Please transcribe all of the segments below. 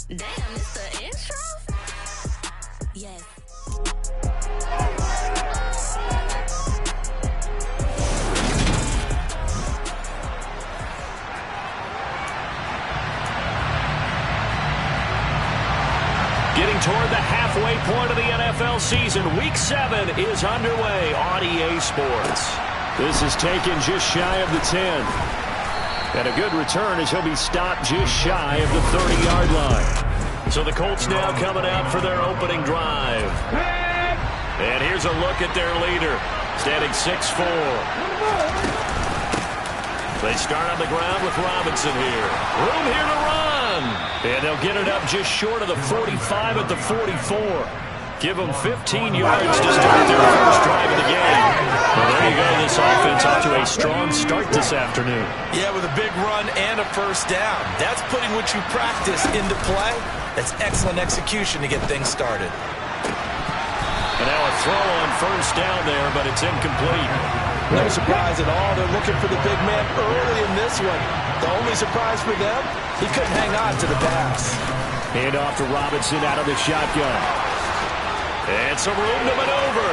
Damn, it's the intro? Yes. Getting toward the halfway point of the NFL season. Week 7 is underway on EA Sports. This is taken just shy of the 10. And a good return as he'll be stopped just shy of the 30-yard line. So the Colts now coming out for their opening drive. And here's a look at their leader, standing 6'4". They start on the ground with Robinson here. Room here to run. And they'll get it up just short of the 45 at the 44. Give them 15 yards to start their first drive of the game. Well, there you go. This offense off to a strong start this afternoon. Yeah, with a big run and a first down. That's putting what you practice into play. That's excellent execution to get things started. And now a throw on first down there, but it's incomplete. No surprise at all. They're looking for the big man early in this one. The only surprise for them, he couldn't hang on to the pass. Hand off to Robinson out of the shotgun. And some room to maneuver.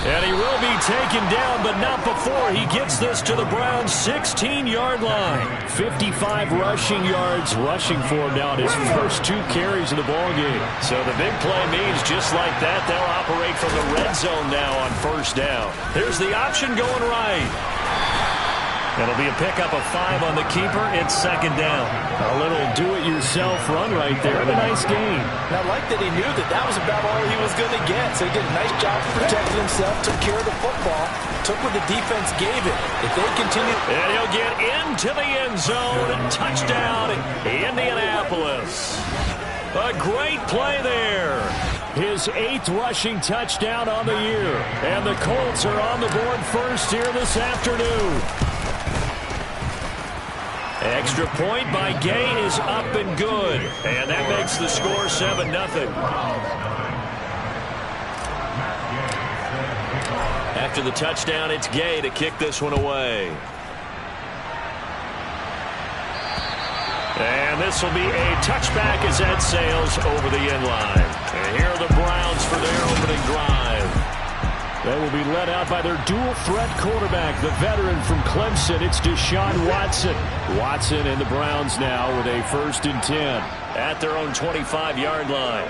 And he will be taken down, but not before he gets this to the Browns' 16-yard line. 55 rushing yards rushing for him now in his first 2 carries of the ballgame. So the big play means just like that, they'll operate from the red zone now on first down. Here's the option going right. It'll be a pickup of 5 on the keeper. It's second down. A little do-it-yourself run right there. A nice gain. And I like that he knew that that was about all he was going to get. So he did a nice job protecting himself, took care of the football, took what the defense gave him. If they continue... And he'll get into the end zone. Touchdown, Indianapolis. A great play there. His 8th rushing touchdown on the year. And the Colts are on the board first here this afternoon. Extra point by Gay is up and good. And that makes the score 7-0. After the touchdown, it's Gay to kick this one away. And this will be a touchback as that sails over the end line. And here are the Browns for their opening drive. They will be led out by their dual-threat quarterback, the veteran from Clemson. It's Deshaun Watson. Watson and the Browns now with a 1st and 10 at their own 25-yard line.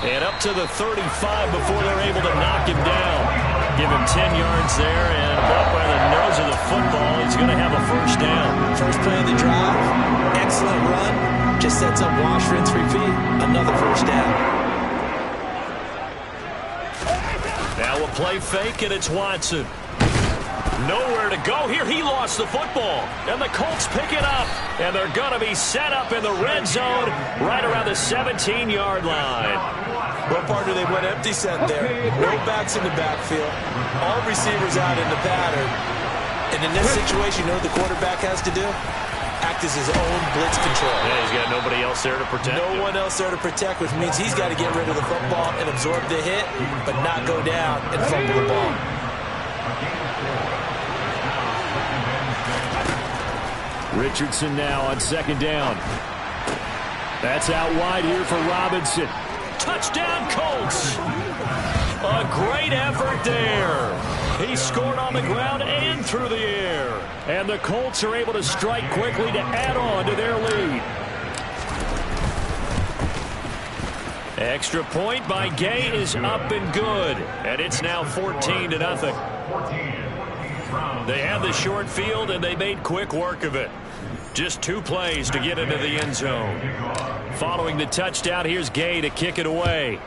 And up to the 35 before they're able to knock him down. Give him 10 yards there, and up by the nose of the football, he's going to have a first down. First play of the drive, excellent run. Just sets up wash, rinse, repeat. Another first down. Now a play fake, and it's Watson. Nowhere to go here. He lost the football. And the Colts pick it up. And they're going to be set up in the red zone right around the 17-yard line. Well, partner, they went empty set there. No backs in the backfield. All receivers out in the pattern. And in this situation, you know what the quarterback has to do? Act as his own blitz control. Yeah, he's got nobody else there to protect him. No one else there to protect, which means he's got to get rid of the football and absorb the hit, but not go down and fumble the ball. Richardson now on second down. That's out wide here for Robinson. Touchdown, Colts! A great effort there. He scored on the ground and through the air. And the Colts are able to strike quickly to add on to their lead. Extra point by Gay is up and good. And it's now 14-0. They had the short field, and they made quick work of it. Just 2 plays to get into the end zone. Following the touchdown, here's Gay to kick it away.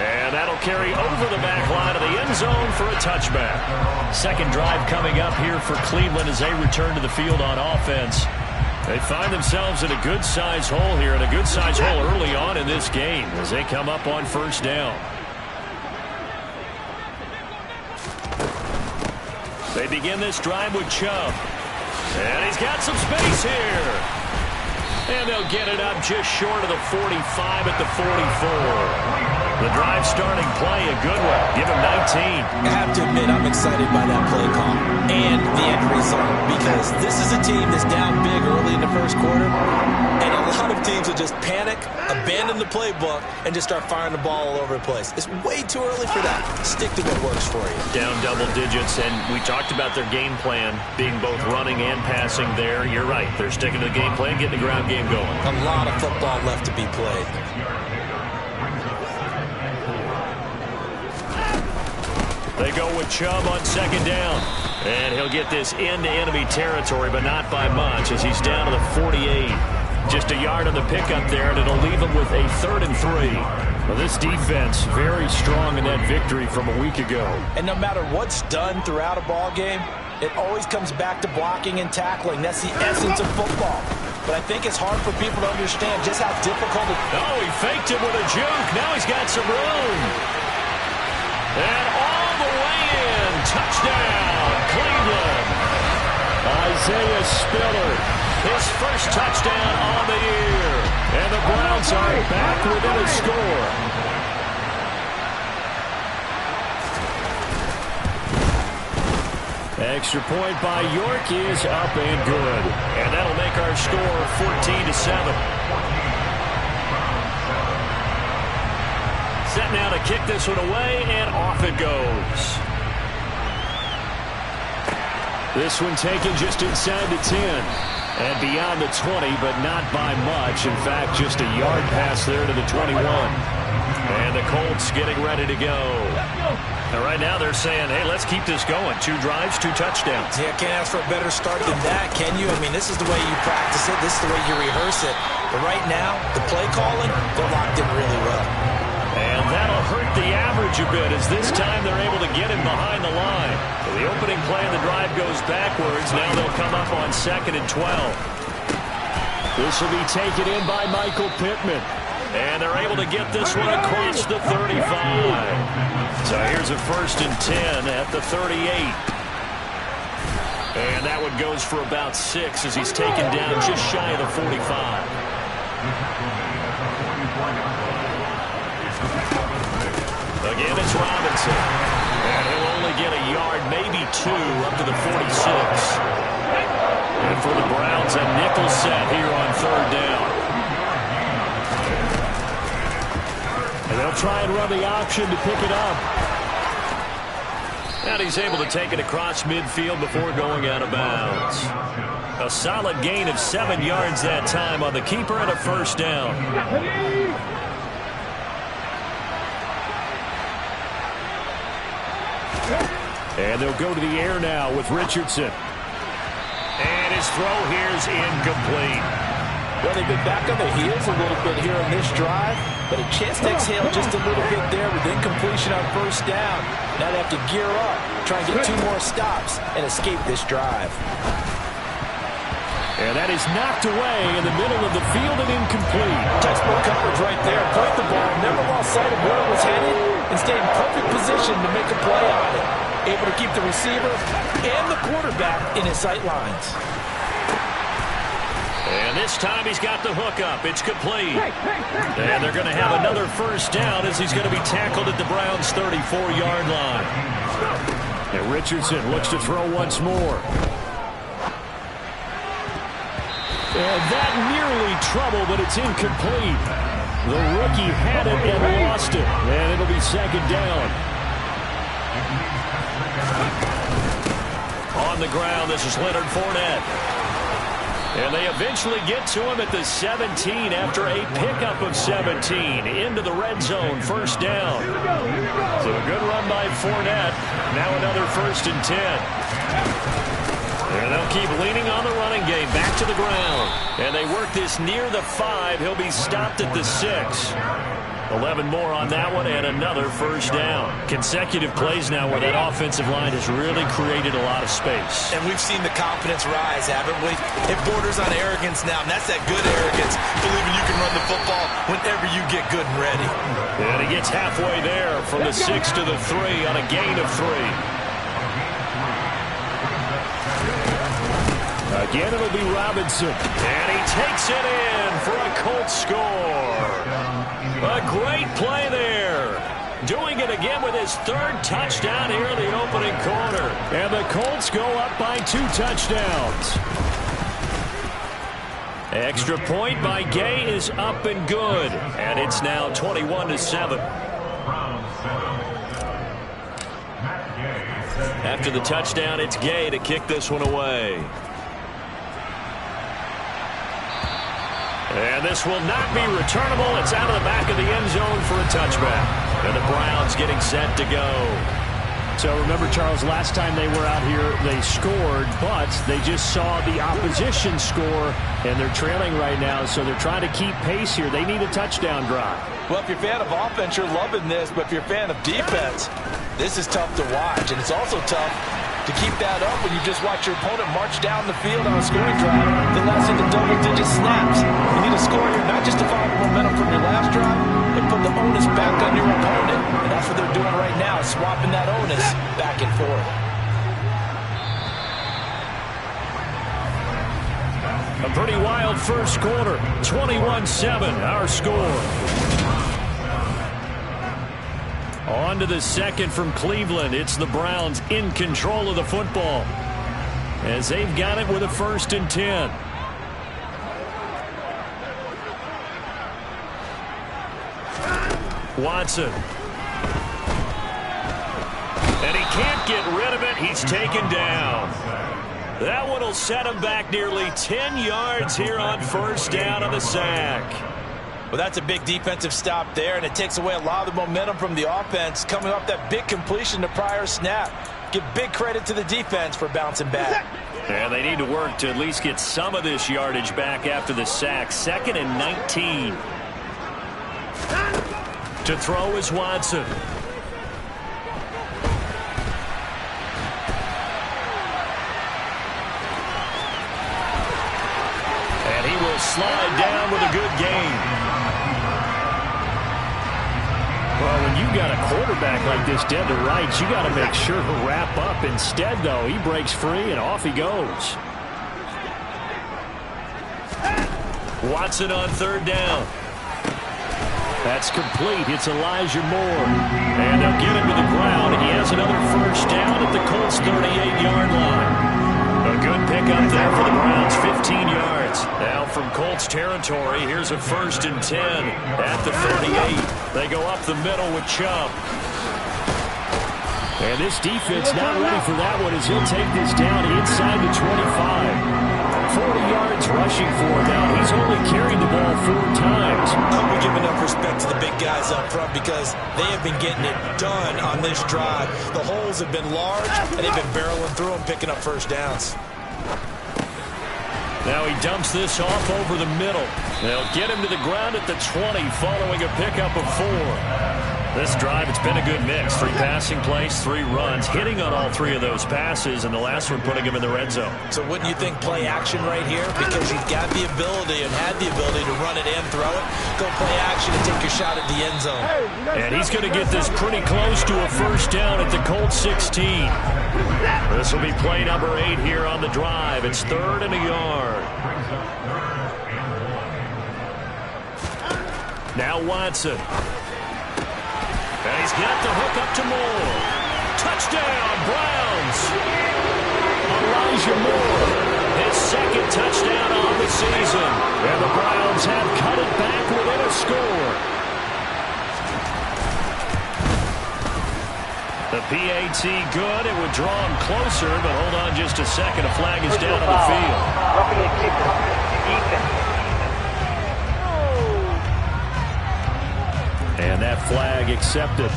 And that'll carry over the back line of the end zone for a touchback. Second drive coming up here for Cleveland as they return to the field on offense. They find themselves in a good-sized hole here, and a good-sized hole early on in this game as they come up on first down. They begin this drive with Chubb. And he's got some space here. And they'll get it up just short of the 45 at the 44. The the drive starting play, a good one. Give him 19. I have to admit, I'm excited by that play call and the end result, because this is a team that's down big early in the first quarter, and a lot of teams will just panic, abandon the playbook, and just start firing the ball all over the place. It's way too early for that. Stick to what works for you. Down double digits, and we talked about their game plan being both running and passing there. You're right. They're sticking to the game plan, getting the ground game going. A lot of football left to be played. They go with Chubb on second down. And he'll get this into enemy territory, but not by much, as he's down to the 48. Just a yard on the pickup there, and it'll leave him with a 3rd and 3. Well, this defense very strong in that victory from a week ago. And no matter what's done throughout a ball game, it always comes back to blocking and tackling. That's the essence of football. But I think it's hard for people to understand just how difficult it is. Oh, he faked it with a juke. Now he's got some room. And all the way in. Touchdown, Cleveland. Isaiah Spiller, his first touchdown on the year. And the Browns are back within a score. Extra point by York is up and good. And that'll make our score 14-7. Set now to kick this one away, and off it goes. This one taken just inside the 10. And beyond the 20, but not by much. In fact, just a yard pass there to the 21. And the Colts getting ready to go. And right now they're saying, hey, let's keep this going. 2 drives, 2 touchdowns. Yeah, can't ask for a better start than that, can you? I mean, this is the way you practice it. This is the way you rehearse it. But right now, the play calling, they're locked in really well. And that'll hurt the average a bit, as this time they're able to get him behind the line. So the opening play of the drive goes backwards. Now they'll come up on 2nd and 12. This will be taken in by Michael Pittman. And they're able to get this one across the 35. So here's a 1st and 10 at the 38. And that one goes for about 6 as he's taken down just shy of the 45. Again, it's Robinson. And he'll only get a yard, maybe 2, up to the 46. And for the Browns, a nickel set here on 3rd down. And they'll try and run the option to pick it up. And he's able to take it across midfield before going out of bounds. A solid gain of 7 yards that time on the keeper and a 1st down. And they'll go to the air now with Richardson. And his throw here's incomplete. Well, they've been back on their heels a little bit here on this drive, but a chance to exhale just a little bit there with incompletion on 1st down. Now they have to gear up, try and get 2 more stops, and escape this drive. And that is knocked away in the middle of the field and incomplete. Textbook coverage right there. Point the ball, never lost sight of where it was headed, and stayed in perfect position to make a play on it. Able to keep the receiver and the quarterback in his sight lines. And this time he's got the hook up. It's complete. And they're going to have another 1st down as he's going to be tackled at the Browns' 34-yard line. And Richardson looks to throw once more. And that nearly trouble, but it's incomplete. The rookie had it and lost it. And it'll be 2nd down. On the ground, this is Leonard Fournette. And they eventually get to him at the 17 after a pickup of 17 into the red zone, 1st down. So a good run by Fournette. Now another 1st and 10. And they'll keep leaning on the running game, back to the ground. And they work this near the 5. He'll be stopped at the 6. 11 more on that one, and another 1st down. Consecutive plays now where that offensive line has really created a lot of space. And we've seen the confidence rise, haven't we? It borders on arrogance now, and that's that good arrogance, believing you can run the football whenever you get good and ready. And he gets halfway there from the 6 to the 3 on a gain of 3. Again, it'll be Robinson. And he takes it in for a Colts score. A great play there. doing it again with his third touchdown here in the opening quarter. And the Colts go up by 2 touchdowns. Extra point by Gay is up and good. And it's now 21-7. After the touchdown, it's Gay to kick this one away. And this will not be returnable. It's out of the back of the end zone for a touchback. And the Browns getting set to go. So remember, Charles, last time they were out here, they scored, but they just saw the opposition score, and they're trailing right now, so they're trying to keep pace here. They need a touchdown drive. Well, if you're a fan of offense, you're loving this, but if you're a fan of defense, this is tough to watch, and it's also tough to keep that up when you just watch your opponent march down the field on a scoring drive that lasts into double-digit snaps. You need a score here, not just to follow the momentum from your last drive, but put the onus back on your opponent. And that's what they're doing right now, swapping that onus back and forth. A pretty wild first quarter. 21-7, our score. On to the second from Cleveland. It's the Browns in control of the football as they've got it with a 1st and 10. Watson. And he can't get rid of it. He's taken down. That one will set him back nearly 10 yards here on 1st down on the sack. Well, that's a big defensive stop there, and it takes away a lot of the momentum from the offense coming off that big completion the prior snap. Give big credit to the defense for bouncing back. And they need to work to at least get some of this yardage back after the sack. 2nd and 19. To throw is Watson. And he will slide down with a good gain. Well, when you got a quarterback like this dead to rights, you got to make sure to wrap up. Instead, though, he breaks free and off he goes. Watson on 3rd down. That's complete. It's Elijah Moore. And they'll get him to the ground. He has another 1st down at the Colts 38-yard line. A good pickup there for the Browns, 15 yards. Now from Colts territory, here's a 1st and 10 at the 38. They go up the middle with Chubb. And this defense not ready for that one as he'll take this down inside the 25. 40 yards rushing for him now. He's only carried the ball 4 times. We give enough respect to the big guys up front because they have been getting it done on this drive. The holes have been large, and they've been barreling through them, picking up 1st downs. Now he dumps this off over the middle. They'll get him to the ground at the 20 following a pickup of 4. This drive, it's been a good mix. 3 passing plays, 3 runs, hitting on all 3 of those passes, and the last one putting him in the red zone. So wouldn't you think play action right here? Because you've got the ability and had the ability to run it and throw it. Go play action and take your shot at the end zone. And he's going to get this pretty close to a 1st down at the Colts 16. This will be play number 8 here on the drive. It's 3rd and a yard. Now Watson. And he's got the hook up to Moore. Touchdown, Browns. Elijah Moore, his 2nd touchdown on the season. And the Browns have cut it back within a score. The PAT good. It would draw him closer, but hold on just a second. A flag is down on the field. And that flag accepted.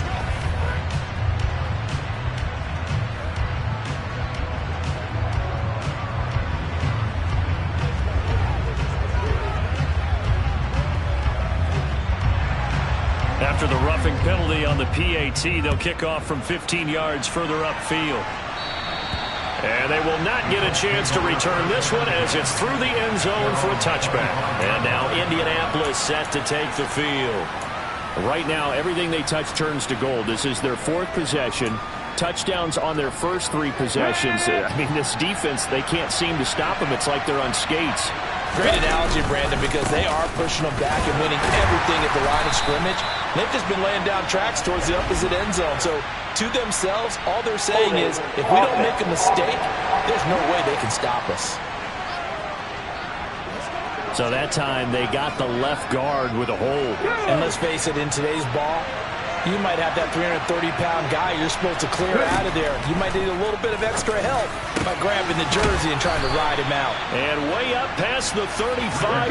After the roughing penalty on the PAT, they'll kick off from 15 yards further upfield. And they will not get a chance to return this one as it's through the end zone for a touchback. And now Indianapolis set to take the field. Right now, everything they touch turns to gold. This is their 4th possession. Touchdowns on their first 3 possessions. I mean, this defense, they can't seem to stop them. It's like they're on skates. Great analogy, Brandon, because they are pushing them back and winning everything at the line of scrimmage. They've just been laying down tracks towards the opposite end zone. So to themselves, all they're saying is, if we don't make a mistake, there's no way they can stop us. So that time they got the left guard with a hold. And let's face it, in today's ball, you might have that 330-pound guy you're supposed to clear out of there. You might need a little bit of extra help by grabbing the jersey and trying to ride him out. And way up past the 35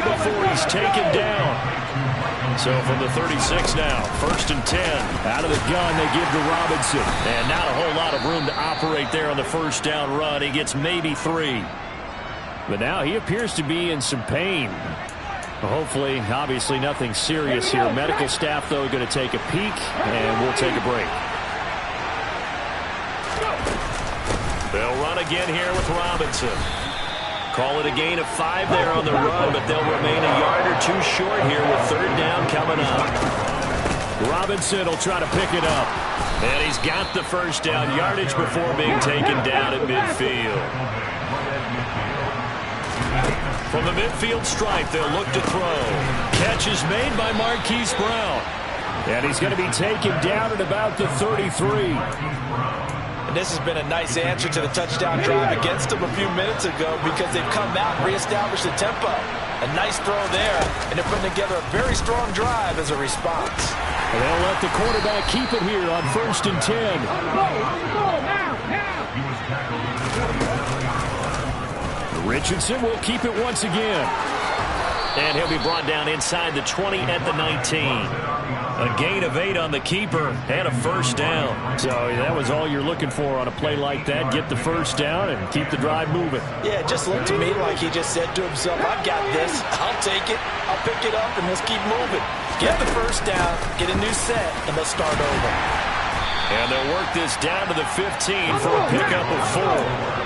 before he's taken down. So from the 36 now, 1st and 10. Out of the gun, they give to Robinson. And not a whole lot of room to operate there on the first down run. He gets maybe 3. But now he appears to be in some pain. Hopefully, obviously nothing serious here. Medical staff, though, going to take a peek, and we'll take a break. They'll run again here with Robinson. Call it a gain of 5 there on the run, but they'll remain a yard or 2 short here with 3rd down coming up. Robinson will try to pick it up. And he's got the first down yardage before being taken down at midfield. From the midfield stripe, they'll look to throw. Catch is made by Marquise Brown. And he's going to be taken down at about the 33. And this has been a nice answer to the touchdown drive against them a few minutes ago because they've come out and reestablished the tempo. A nice throw there, and they're putting together a very strong drive as a response. And they'll let the quarterback keep it here on 1st and 10. Richardson will keep it once again. And he'll be brought down inside the 20 at the 19. A gain of 8 on the keeper and a first down. So that was all you're looking for on a play like that. Get the first down and keep the drive moving. Yeah, it just looked to me like he just said to himself, I've got this. I'll take it. I'll pick it up, and let's keep moving. Get the first down, get a new set, and let's start over. And they'll work this down to the 15 for a pickup of 4.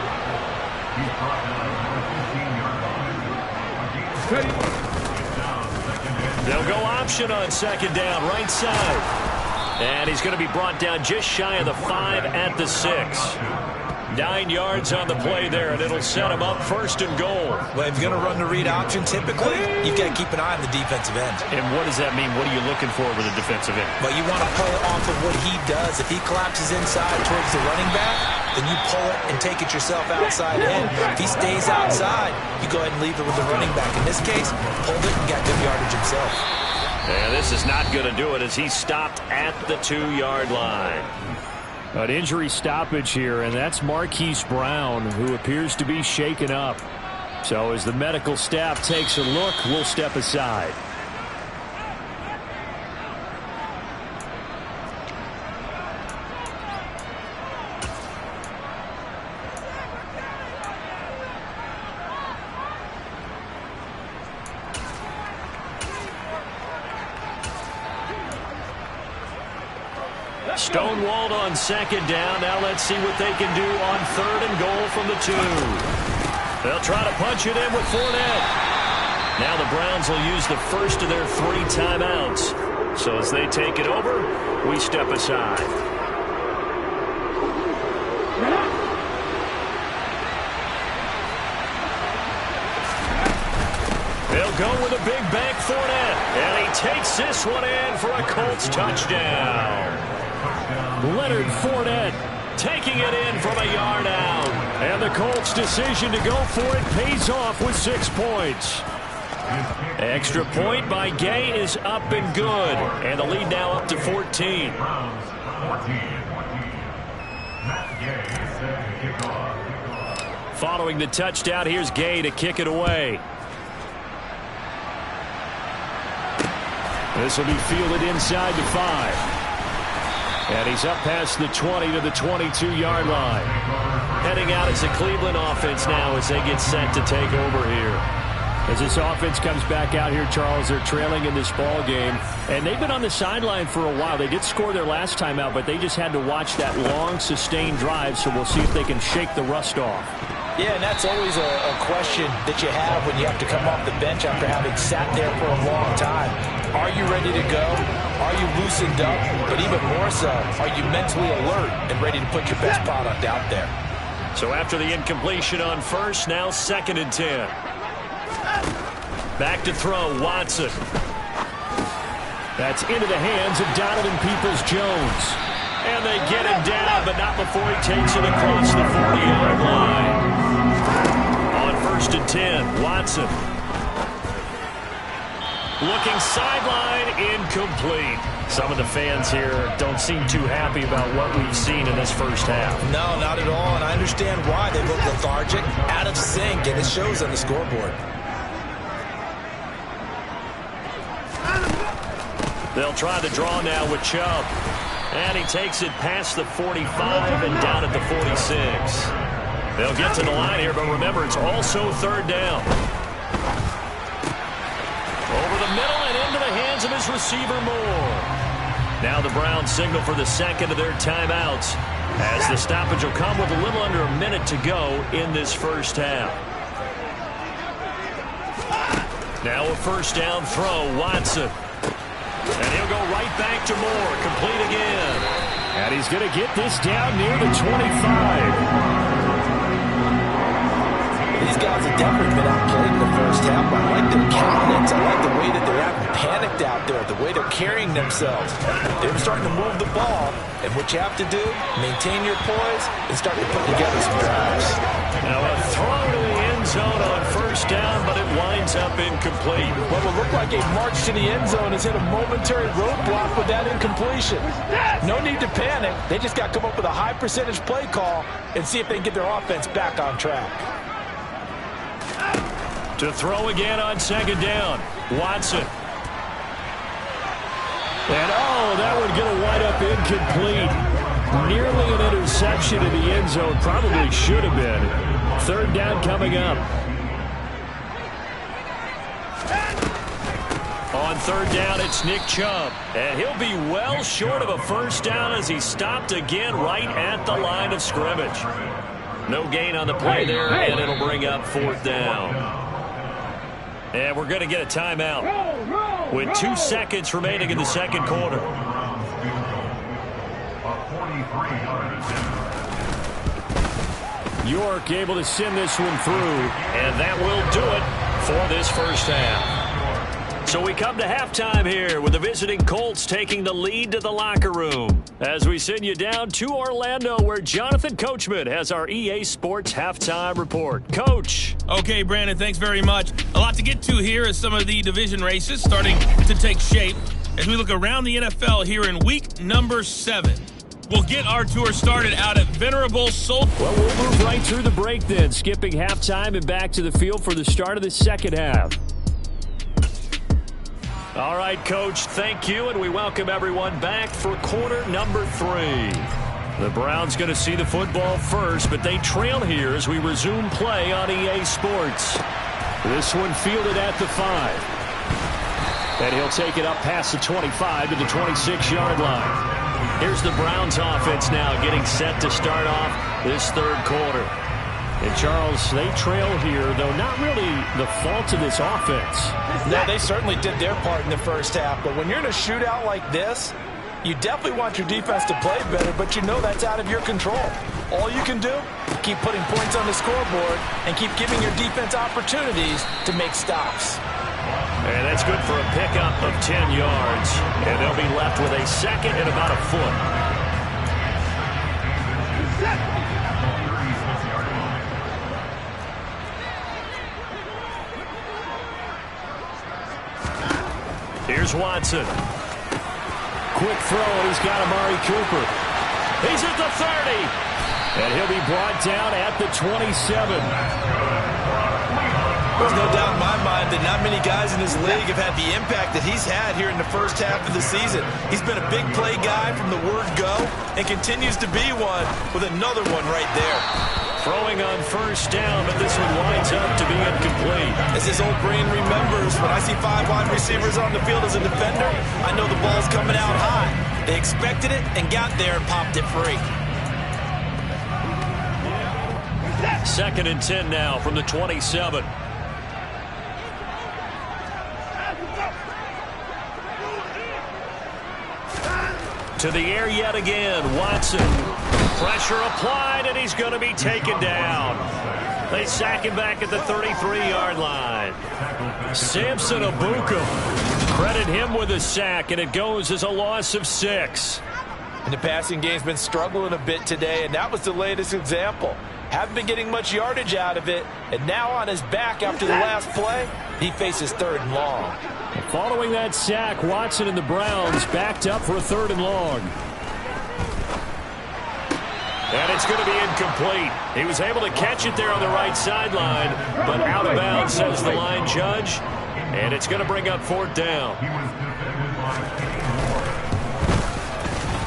They'll go option on 2nd down, right side. And he's going to be brought down just shy of the 5 at the 6. 9 yards on the play there, and it'll set him up 1st and goal. Well, if you're going to run the read option, typically, you've got to keep an eye on the defensive end. And what does that mean? What are you looking for with a defensive end? Well, you want to pull off of what he does. If he collapses inside towards the running back, then you pull it and take it yourself outside in. If he stays outside, you go ahead and leave it with the running back. In this case, pulled it and got good yardage himself. And this is not going to do it as he stopped at the 2-yard line. An injury stoppage here, and that's Marquise Brown, who appears to be shaken up. So as the medical staff takes a look, we'll step aside. Stonewalled on 2nd down. Now let's see what they can do on 3rd and goal from the 2. They'll try to punch it in with Fournette. Now the Browns will use the first of their 3 timeouts. So as they take it over, we step aside. They'll go with a big bank Fournette. And he takes this one in for a Colts touchdown. Leonard Fournette taking it in from a yard out. And the Colts' decision to go for it pays off with 6 points. Extra point by Gay is up and good. And the lead now up to 14. Following the touchdown, here's Gay to kick it away. This will be fielded inside the 5. And he's up past the 20 to the 22-yard line. Heading out as the Cleveland offense now as they get set to take over here. As this offense comes back out here, Charles, they're trailing in this ball game. And they've been on the sideline for a while. They did score their last time out, but they just had to watch that long, sustained drive. So we'll see if they can shake the rust off. Yeah, and that's always a question that you have when you have to come off the bench after having sat there for a long time. Are you ready to go? Are you loosened up? But even more so, are you mentally alert and ready to put your best product out there? So after the incompletion on 1st, now 2nd and 10. Back to throw, Watson. That's into the hands of Donovan Peoples-Jones. And they get him down, but not before he takes it across the 40-yard line. On 1st and 10, Watson. Looking sideline, incomplete. Some of the fans here don't seem too happy about what we've seen in this first half. No, not at all, and I understand why. They look lethargic, out of sync, and it shows on the scoreboard. They'll try the draw now with Chubb. And he takes it past the 45 and down at the 46. They'll get to the line here, but remember, it's also 3rd down. Over the middle and into the hands of his receiver, Moore. Now the Browns signal for the second of their timeouts, as the stoppage will come with a little under a minute to go in this first half. Now a 1st down throw, Watson. And he'll go right back to Moore, complete again. And he's going to get this down near the 25. These guys have definitely been outplayed in the first half. I like their countenance. I like the way that they're acting panicked out there, the way they're carrying themselves. They're starting to move the ball, and what you have to do, maintain your poise and start to put together some drives. Now a throw to the end zone on 1st down, but it winds up incomplete. What will look like a march to the end zone has hit a momentary roadblock with that incompletion. No need to panic. They just got to come up with a high percentage play call and see if they can get their offense back on track. To throw again on 2nd down, Watson. And that one going to wind up incomplete. Nearly an interception in the end zone. Probably should have been. 3rd down coming up. On 3rd down, it's Nick Chubb. And he'll be well short of a 1st down as he stopped again right at the line of scrimmage. No gain on the play there, and it'll bring up 4th down. And we're going to get a timeout with 2 seconds remaining in the second quarter. York able to send this one through. And that will do it for this first half. So we come to halftime here with the visiting Colts taking the lead to the locker room as we send you down to Orlando, where Jonathan Coachman has our EA Sports halftime report. Coach. Okay, Brandon, thanks very much. A lot to get to here as some of the division races starting to take shape as we look around the NFL here in week number 7. We'll get our tour started out at Venerable Soul. Well, we'll move right through the break then, skipping halftime and back to the field for the start of the second half. All right, Coach, thank you, and we welcome everyone back for quarter number 3. The Browns going to see the football first, but they trail here as we resume play on EA Sports. This one fielded at the 5. And he'll take it up past the 25 to the 26-yard line. Here's the Browns offense now getting set to start off this 3rd quarter. And, Charles, they trail here, though not really the fault of this offense. No, they certainly did their part in the first half. But when you're in a shootout like this, you definitely want your defense to play better, but you know that's out of your control. All you can do, keep putting points on the scoreboard and keep giving your defense opportunities to make stops. And that's good for a pickup of 10 yards. And they'll be left with a second and about a foot. Here's Watson. Quick throw, and he's got Amari Cooper. He's at the 30. And he'll be brought down at the 27. There's no doubt in my mind that not many guys in this league have had the impact that he's had here in the first half of the season. He's been a big play guy from the word go and continues to be one with another one right there. Throwing on 1st down, but this one winds up to be incomplete. As his old brain remembers, when I see 5 wide receivers on the field as a defender, I know the ball's coming out high. They expected it and got there and popped it free. 2nd and 10 now from the 27. To the air yet again, Watson. Pressure applied, and he's going to be taken down. They sack him back at the 33-yard line. Samson Abuka Credit him with a sack, and it goes as a loss of 6. And the passing game's been struggling a bit today, and that was the latest example. Haven't been getting much yardage out of it, and now on his back after the last play, he faces 3rd and long. Following that sack, Watson and the Browns backed up for a 3rd and long. And it's going to be incomplete. He was able to catch it there on the right sideline, but out of bounds, says the line judge. And it's going to bring up 4th down.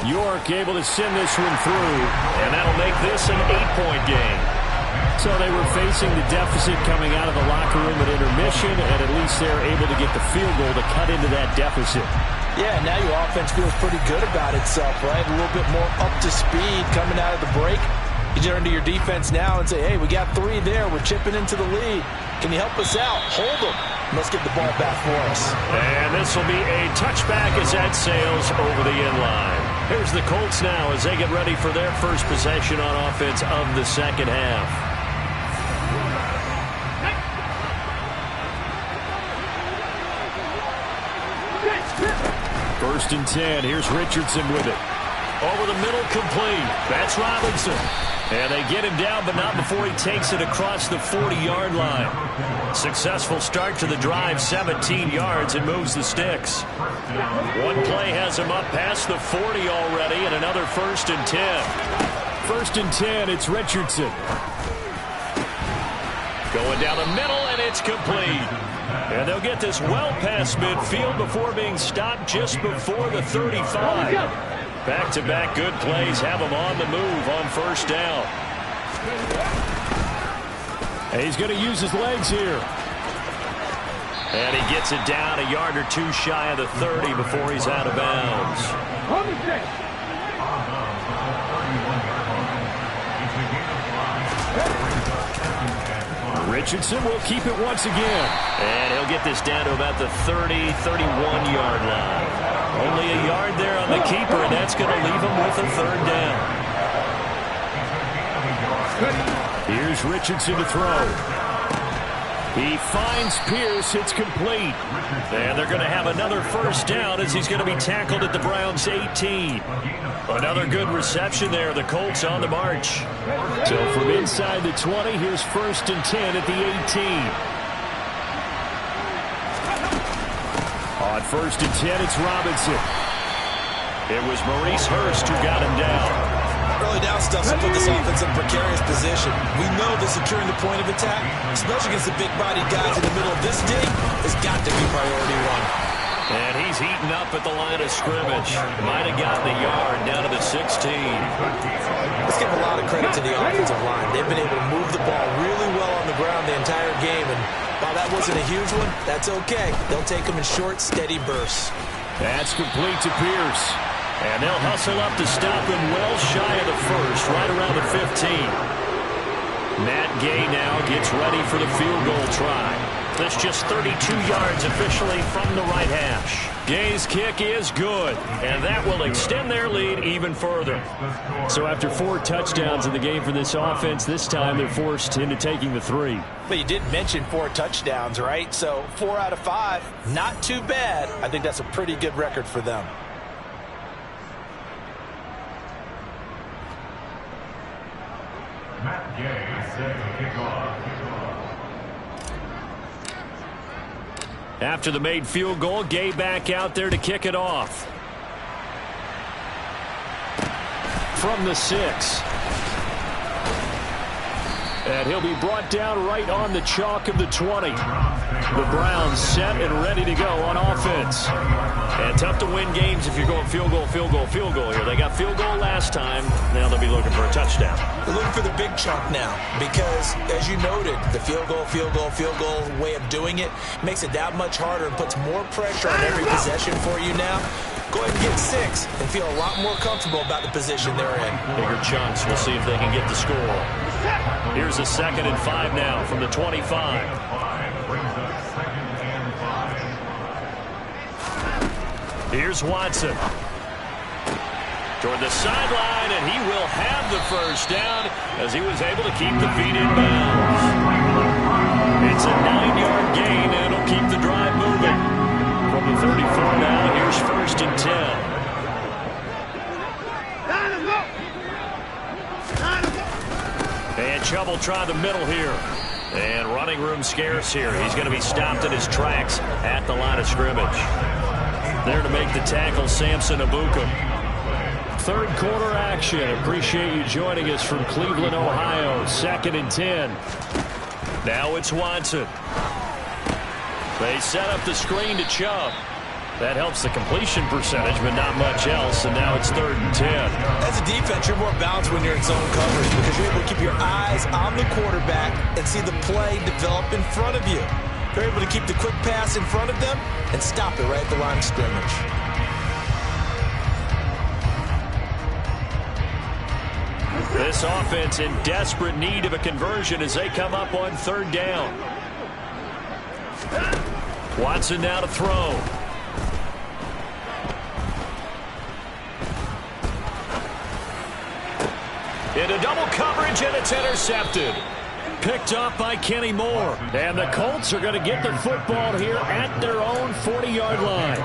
York able to send this one through. And that'll make this an 8-point game. So they were facing the deficit coming out of the locker room at intermission, and at least they're able to get the field goal to cut into that deficit. Yeah, now your offense feels pretty good about itself, right? A little bit more up to speed coming out of the break. You turn to your defense now and say, hey, we got 3 there. We're chipping into the lead. Can you help us out? Hold them. Let's get the ball back for us. And this will be a touchback as that sails over the end line. Here's the Colts now as they get ready for their first possession on offense of the second half. 1st and 10. Here's Richardson with it. Over the middle, complete. That's Robinson. And they get him down, but not before he takes it across the 40-yard line. Successful start to the drive, 17 yards, and moves the sticks. One play has him up past the 40 already, and another 1st and 10. 1st and 10, it's Richardson. Going down the middle, and it's complete. And they'll get this well past midfield before being stopped just before the 35. Back-to-back good plays have him on the move on 1st down. And he's going to use his legs here. And he gets it down a yard or 2 shy of the 30 before he's out of bounds. Richardson will keep it once again. And he'll get this down to about the 30, 31-yard line. Only a yard there on the keeper, and that's going to leave him with a 3rd down. Here's Richardson to throw. He finds Pierce. It's complete. And they're going to have another 1st down as he's going to be tackled at the Browns' 18. Another good reception there. The Colts on the march. So from inside the 20, here's 1st and 10 at the 18. On 1st and 10, it's Robinson. It was Maurice Hurst who got him down. Early down stuff to put this offense in a precarious position. We know that securing the point of attack, especially against the big-bodied guys in the middle of this dig, has got to be priority 1. And he's heating up at the line of scrimmage. Might have gotten a yard down to the 16. Let's give a lot of credit to the offensive line. They've been able to move the ball really well on the ground the entire game, and while that wasn't a huge one, that's okay. They'll take them in short, steady bursts. That's complete to Pierce. And they'll hustle up to stop him well shy of the 1st, right around the 15. Matt Gay now gets ready for the field goal try. That's just 32 yards officially from the right hash. Gay's kick is good, and that will extend their lead even further. So after 4 touchdowns in the game for this offense, this time they're forced into taking the 3. But you did mention 4 touchdowns, right? So 4 out of 5, not too bad. I think that's a pretty good record for them. Matt Gay set the kickoff. After the made field goal, Gay back out there to kick it off. From the 6. And he'll be brought down right on the chalk of the 20. The Browns set and ready to go on offense. And tough to win games if you're going field goal, field goal, field goal here. They got field goal last time. Now they'll be looking for a touchdown. They're looking for the big chunk now because, as you noted, the field goal way of doing it makes it that much harder and puts more pressure on every possession for you now. Go ahead and get 6 and feel a lot more comfortable about the position they're in. Bigger chunks. We'll see if they can get the score. Here's a 2nd and 5 now from the 25. Here's Watson. Toward the sideline, and he will have the 1st down as he was able to keep the feet in bounds. It's a 9-yard gain, and it'll keep the drive moving. From the 34 now, here's 1st and 10. And Chubb will try the middle here. And running room scarce here. He's going to be stopped in his tracks at the line of scrimmage. There to make the tackle, Samson Abuka. 3rd quarter action. Appreciate you joining us from Cleveland, Ohio. 2nd and 10. Now it's Watson. They set up the screen to Chubb. That helps the completion percentage, but not much else. And now it's 3rd and 10. As a defense, you're more balanced when you're in zone coverage because you're able to keep your eyes on the quarterback and see the play develop in front of you. You're able to keep the quick pass in front of them and stop it right at the line of scrimmage. This offense in desperate need of a conversion as they come up on 3rd down. Watson now to throw. Into double coverage, and it's intercepted. Picked up by Kenny Moore. And the Colts are going to get the football here at their own 40-yard line.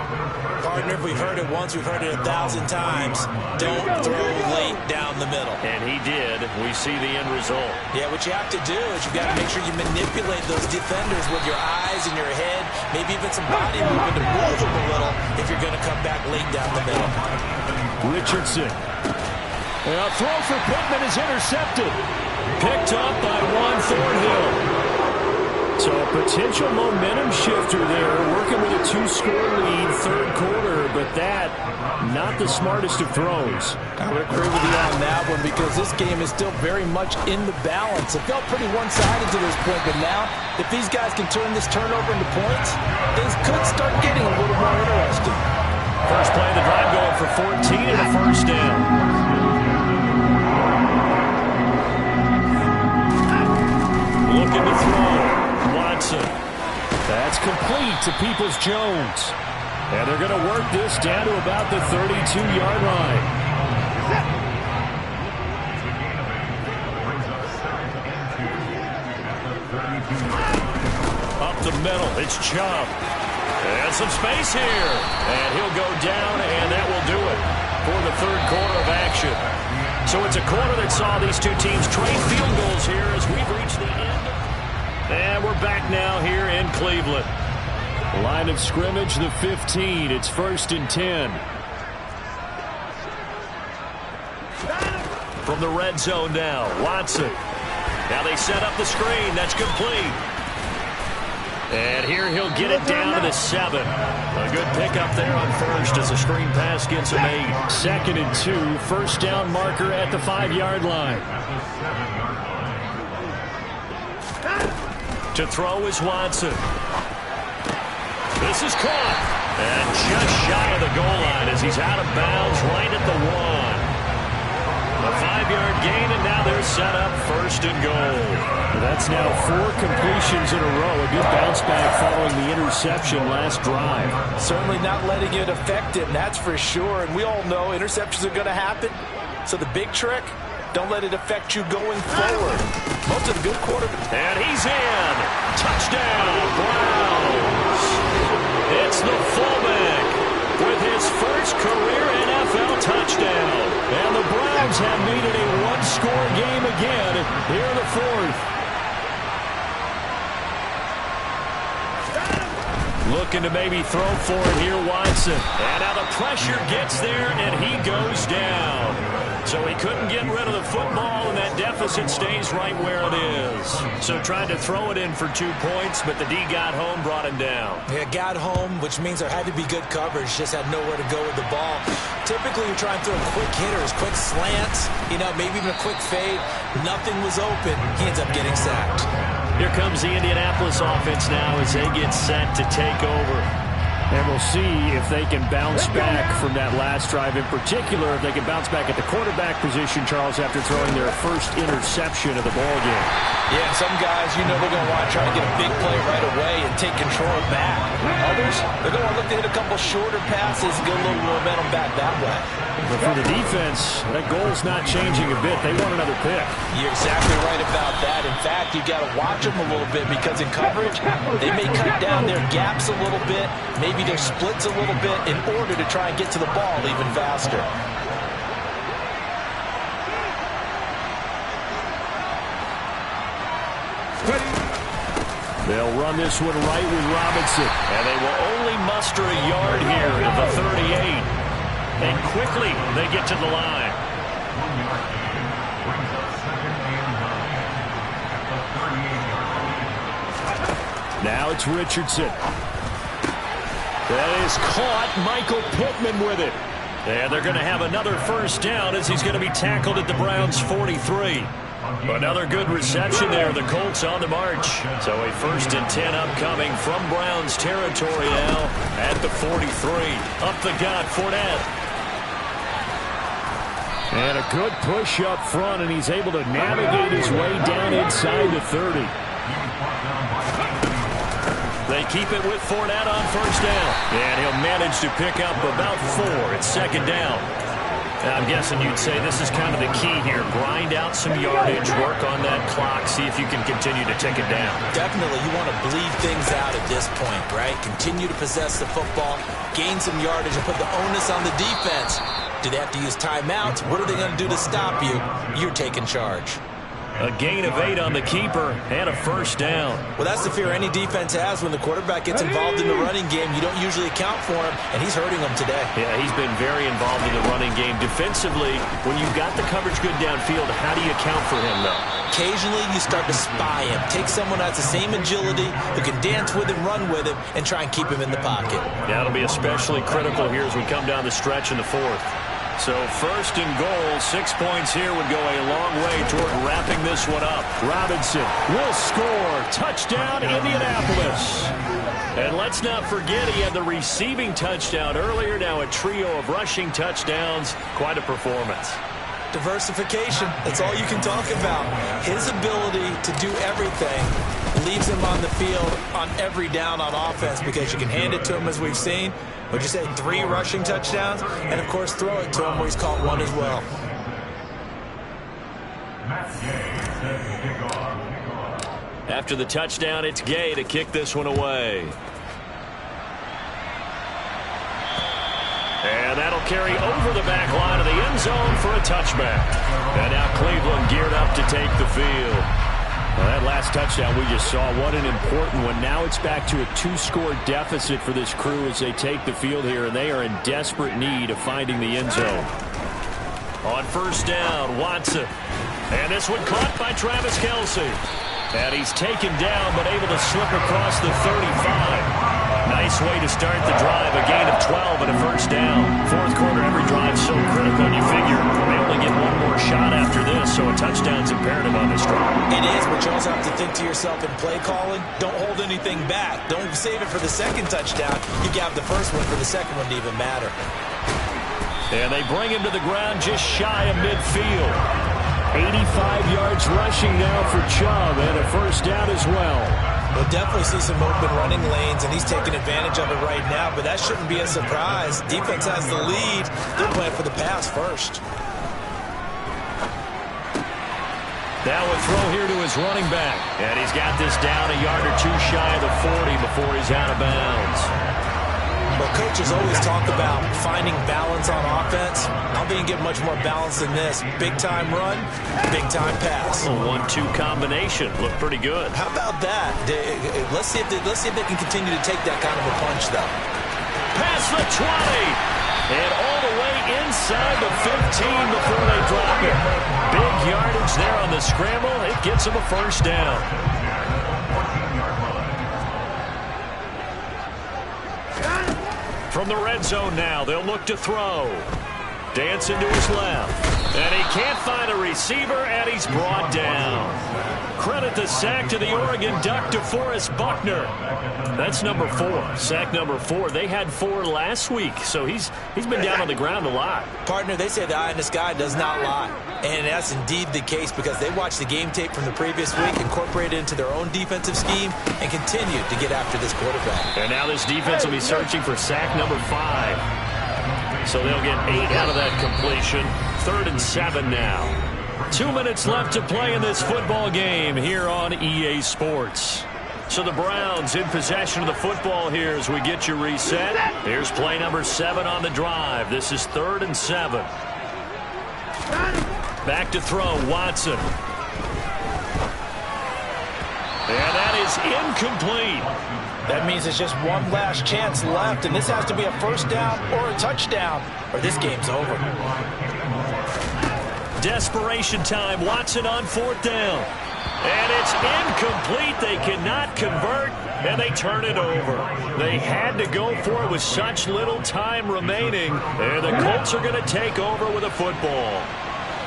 Partner, if we've heard it once, we've heard it 1,000 times. Don't throw late down the middle. And he did. We see the end result. Yeah, what you have to do is you've got to make sure you manipulate those defenders with your eyes and your head, maybe even some body movement to move them a little if you're going to come back late down the middle. Richardson. A throw for Pittman is intercepted. Picked up by Juan Thornhill. So a potential momentum shifter there, working with a 2-score lead, 3rd quarter, but that, not the smartest of throws. I would agree with you on that one because this game is still very much in the balance. It felt pretty one-sided to this point, but now, if these guys can turn this turnover into points, things could start getting a little more interesting. First play of the drive going for 14 and a 1st down. Looking to throw. Watson. That's complete to Peoples-Jones. And they're going to work this down to about the 32-yard line. Up the middle. It's Chubb. And some space here. And he'll go down, and that will do it for the 3rd quarter of action. So it's a quarter that saw these two teams trade field goals here as we've reached the end. And we're back now here in Cleveland. Line of scrimmage, the 15. It's 1st and 10. From the red zone now, Watson. Now they set up the screen. That's complete. And here he'll get it down to the 7. A good pickup there on 1st as the screen pass gets him 8. 2nd and 2. 1st down marker at the 5-yard line. To throw is Watson. This is caught. And just shy of the goal line as he's out of bounds right at the 1. A 5-yard gain, and now they're set up 1st and goal. That's now 4 completions in a row. A good bounce back following the interception last drive. Certainly not letting it affect him, that's for sure. And we all know interceptions are going to happen. So the big trick, don't let it affect you going forward. Most of the good quarterbacks. And he's in. Touchdown, Browns. It's the fullback with his first career NFL touchdown. And the Browns have made it a 1-score game again here in the 4th. Looking to maybe throw for it here, Watson. And now the pressure gets there, and he goes down. So he couldn't get rid of the football, and that deficit stays right where it is. So tried to throw it in for 2 points, but the D got home, brought him down. Yeah, got home, which means there had to be good coverage. Just had nowhere to go with the ball. Typically, you're trying to throw quick hitters, quick slants, maybe even a quick fade. Nothing was open. He ends up getting sacked. Here comes the Indianapolis offense now as they get set to take over. And we'll see if they can bounce back from that last drive. In particular, if they can bounce back at the quarterback position, Charles, after throwing their first interception of the ballgame. Yeah, some guys, they're going to want to try to get a big play right away and take control back. Others, they're going to look to hit a couple shorter passes and get a little momentum back that way. But for the defense, that goal's not changing a bit. They want another pick. You're exactly right about that. In fact, you've got to watch them a little bit because in coverage, they may cut down their gaps a little bit, maybe maybe their splits a little bit in order to try and get to the ball even faster. They'll run this one right with Robinson. And they will only muster a yard here at the 38. And quickly they get to the line. 1 yard gain brings up 2nd and 9 at the 38-yard line. Now it's Richardson. That is caught. Michael Pittman with it. And they're going to have another first down as he's going to be tackled at the Browns' 43. Another good reception there. The Colts on the march. So a 1st and 10 upcoming from Browns territory now at the 43. Up the gut, Fournette. And a good push up front, and he's able to navigate his way down inside the 30. They keep it with Fournette on first down. And he'll manage to pick up about 4 at 2nd down. I'm guessing you'd say this is kind of the key here. Grind out some yardage, work on that clock, see if you can continue to tick it down. Definitely, you want to bleed things out at this point, right? Continue to possess the football, gain some yardage, and put the onus on the defense. Do they have to use timeouts? What are they going to do to stop you? You're taking charge. A gain of 8 on the keeper and a first down. Well, that's the fear any defense has when the quarterback gets involved in the running game. You don't usually account for him, and he's hurting them today. Yeah, he's been very involved in the running game. Defensively, when you've got the coverage good downfield, how do you account for him, though? Occasionally, you start to spy him. Take someone that has the same agility, who can dance with him, run with him, and try and keep him in the pocket. That'll be especially critical here as we come down the stretch in the 4th. So 1st and goal, 6 points here would go a long way toward wrapping this one up. Robinson will score. Touchdown, Indianapolis. And let's not forget he had the receiving touchdown earlier. Now a trio of rushing touchdowns. Quite a performance. Diversification, that's all you can talk about. His ability to do everything leaves him on the field on every down on offense because you can hand it to him, as we've seen. Would you say 3 rushing touchdowns? And, of course, throw it to him where he's caught 1 as well. After the touchdown, it's Gay to kick this one away. And that'll carry over the back line of the end zone for a touchback. And now Cleveland geared up to take the field. Well, that last touchdown we just saw, what an important one. Now it's back to a 2-score deficit for this crew as they take the field here, and they are in desperate need of finding the end zone. On first down, Watson. And this one caught by Travis Kelce. And he's taken down but able to slip across the 35. Nice way to start the drive. A gain of 12 and a first down. 4th quarter, every drive so critical. You figure they only get 1 more shot after this, so a touchdown's imperative on this drive. It is, but you also have to think to yourself in play calling, don't hold anything back. Don't save it for the 2nd touchdown. You can have the 1st one for the 2nd one to even matter. And they bring him to the ground just shy of midfield. 85 yards rushing now for Chubb, and a first down as well. We'll definitely see some open running lanes, and he's taking advantage of it right now, but that shouldn't be a surprise. Defense has the lead. They're playing for the pass first. Now a throw here to his running back. And he's got this down a yard or 2 shy of the 40 before he's out of bounds. Well, coaches always talk about finding balance on offense. I don't think you get much more balance than this. Big-time run, big-time pass. A 1-2 combination. Looked pretty good. How about that? Let's see if they can continue to take that kind of a punch, though. Past the 20. And all the way inside the 15 before they drop it. Big yardage there on the scramble. It gets him a first down. From the red zone now, they'll look to throw. Dancing to his left. And he can't find a receiver, and he's brought down. Credit the sack to the Oregon Duck, DeForest Buckner. That's number 4. Sack number 4. They had 4 last week, so he's been down on the ground a lot. Partner, they say the eye in the sky does not lie. And that's indeed the case because they watched the game tape from the previous week, incorporated it into their own defensive scheme, and continued to get after this quarterback. And now this defense will be searching for sack number 5. So they'll get 8 out of that completion. 3rd and 7 now. 2 minutes left to play in this football game here on EA Sports. So the Browns in possession of the football here as we get you reset. Here's play number 7 on the drive. This is 3rd and 7. Back to throw, Watson. And that is incomplete. That means it's just one last chance left, and this has to be a first down or a touchdown, or this game's over. Desperation time. Watson on 4th down. And it's incomplete. They cannot convert, and they turn it over. They had to go for it with such little time remaining, and the Colts are going to take over with a football.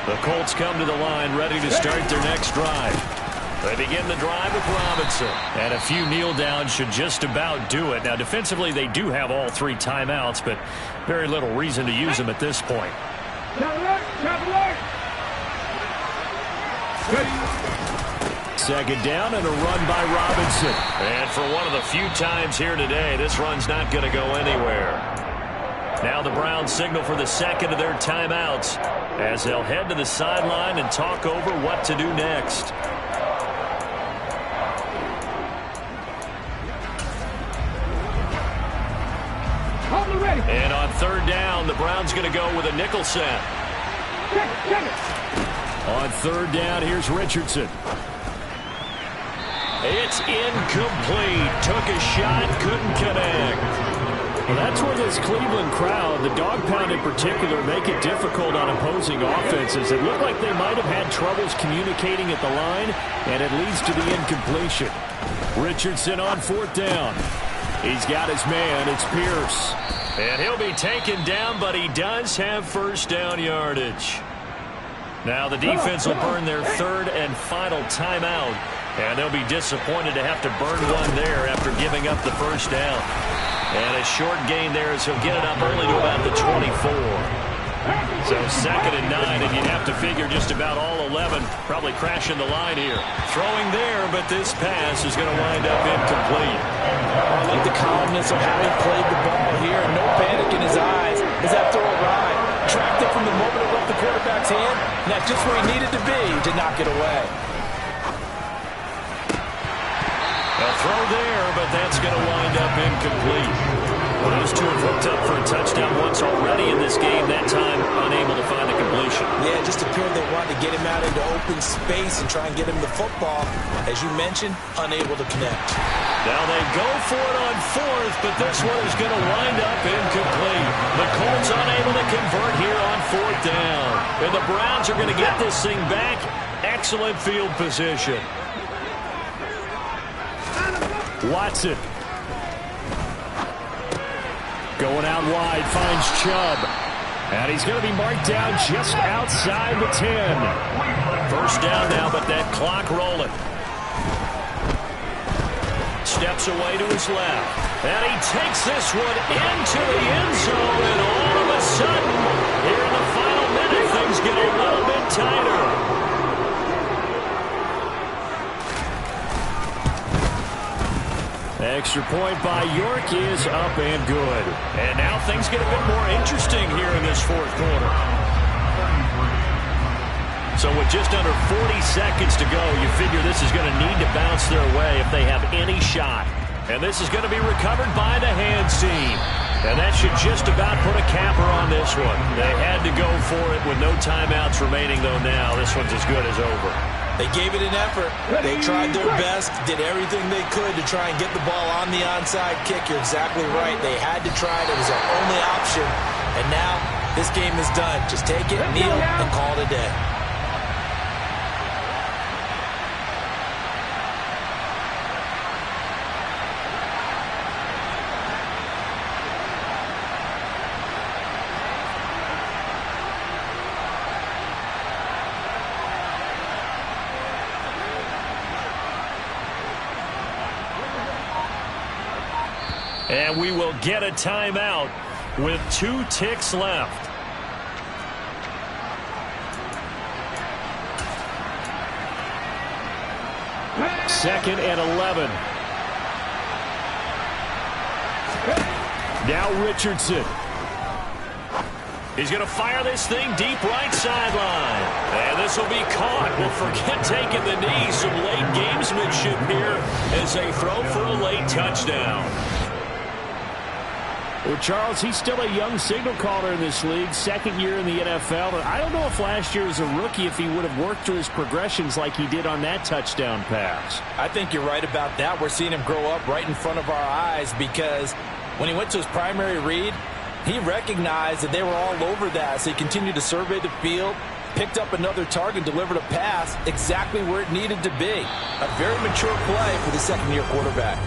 The Colts come to the line ready to start their next drive. They begin the drive with Robinson. And a few kneel downs should just about do it. Now, defensively, they do have all 3 timeouts, but very little reason to use them at this point. Second down and a run by Robinson. And for one of the few times here today, this run's not going to go anywhere. Now the Browns signal for the second of their timeouts as they'll head to the sideline and talk over what to do next. And on 3rd down, the Browns going to go with a nickel set. On 3rd down, here's Richardson. It's incomplete. Took a shot, couldn't connect. Well, that's where this Cleveland crowd, the dog pound in particular, make it difficult on opposing offenses. It looked like they might have had troubles communicating at the line, and it leads to the incompletion. Richardson on 4th down. He's got his man. It's Pierce. And he'll be taken down, but he does have first down yardage. Now the defense will burn their 3rd and final timeout, and they'll be disappointed to have to burn one there after giving up the first down. And a short gain there as he'll get it up only to about the 24. So 2nd and 9, and you'd have to figure just about all 11 probably crashing the line here. Throwing there, but this pass is going to wind up incomplete. I like the calmness of how he played the ball here. No panic in his eyes as that throw arrived. Tracked it from the moment it left the quarterback's hand, and that's just where he needed to be to knock it away. A throw there, but that's going to wind up incomplete. Well, those two have hooked up for a touchdown once already in this game, that time unable to find the completion. Yeah, it just appeared they wanted to get him out into open space and try and get him the football. As you mentioned, unable to connect. Now they go for it on 4th, but this one is going to wind up incomplete. The Colts unable to convert here on 4th down. And the Browns are going to get this thing back. Excellent field position. Watson. Going out wide, finds Chubb. And he's going to be marked down just outside the 10. First down now, but that clock rolling. Steps away to his left. And he takes this one into the end zone. And all of a sudden, here in the final minute, things get a little bit tighter. Extra point by York is up and good. And now things get a bit more interesting here in this 4th quarter. So with just under 40 seconds to go, you figure this is going to need to bounce their way if they have any shot. And this is going to be recovered by the hands team. And that should just about put a capper on this one. They had to go for it with no timeouts remaining, though now this one's as good as over. They gave it an effort. They tried their best, did everything they could to try and get the ball on the onside kick. You're exactly right. They had to try it. It was their only option. And now this game is done. Just take it, kneel, and call it a day. And we will get a timeout with 2 ticks left. Second and 11. Now Richardson. He's going to fire this thing deep right sideline. And this this will be caught. Well, forget taking the knee. Some late gamesmanship here as they throw for a late touchdown. Well, Charles, he's still a young signal caller in this league, second year in the NFL. And I don't know if last year as a rookie, if he would have worked through his progressions like he did on that touchdown pass. I think you're right about that. We're seeing him grow up right in front of our eyes because when he went to his primary read, he recognized that they were all over that. So he continued to survey the field, picked up another target, delivered a pass exactly where it needed to be. A very mature play for the second-year quarterback.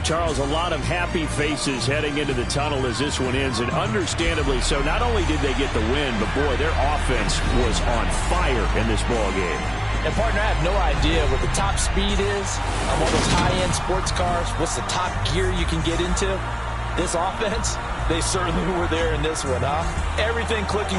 Charles, a lot of happy faces heading into the tunnel as this one ends, and understandably so. Not only did they get the win, but, boy, their offense was on fire in this ball game. And, partner, I have no idea what the top speed is on one of those high-end sports cars. What's the top gear you can get into? This offense, they certainly were there in this one, huh? Everything clicking